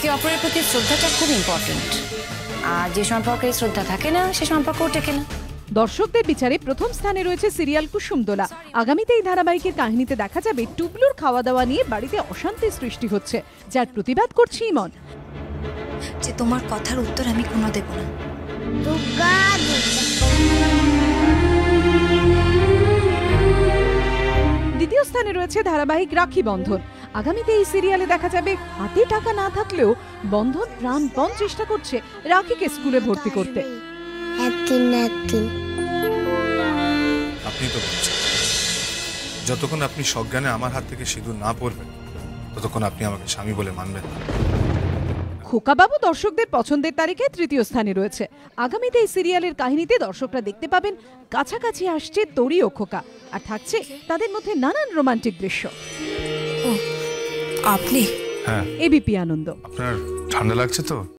একে অপরের প্রতি শ্রদ্ধাটা খুব ইম্পর্টেন্ট। আর যে সম্পর্কে শ্রদ্ধা থাকে না সে সম্পর্কও টেকে না। দর্শকদের বিচারে প্রথম স্থানে রয়েছে সিরিয়াল কুসুমদোলা। আগামীতে এই ধারাবাহিকের কাহিনীতে দেখা যাবে টুবলুর খাওয়া দাওয়া নিয়ে বাড়িতে অশান্তির সৃষ্টি হচ্ছে, যার প্রতিবাদ করছে ইমন। যে তোমার কথার উত্তর আমি কোনো দেব না। দ্বিতীয় স্থানে রয়েছে ধারাবাহিক রাখি বন্ধন। আগামীতে এই সিরিয়ালে দেখা যাবে হাতে টাকা না থাকলেও বন্ধন প্রাণপণ চেষ্টা করছে রাখিকে স্কুলে ভর্তি করতে। আপনি তো বলছেন যতক্ষণ আপনি সজ্ঞানে আমার হাত থেকে সিঁদুর না পরবেন ততক্ষণ আপনি আমাকে স্বামী বলে মানবেন না। খোকাবাবু দর্শকদের পছন্দের তালিকায় তৃতীয় স্থানে রয়েছে। আগামীতে এই সিরিয়ালের কাহিনীতে দর্শকরা দেখতে পাবেন কাছাকাছি আসছে তরি ও খোকা, আর থাকছে তাদের মধ্যে নানান রোমান্টিক দৃশ্য। ও আপনি? হ্যাঁ। এবিপি আনন্দ। আপনার ঠান্ডা লাগছে তো?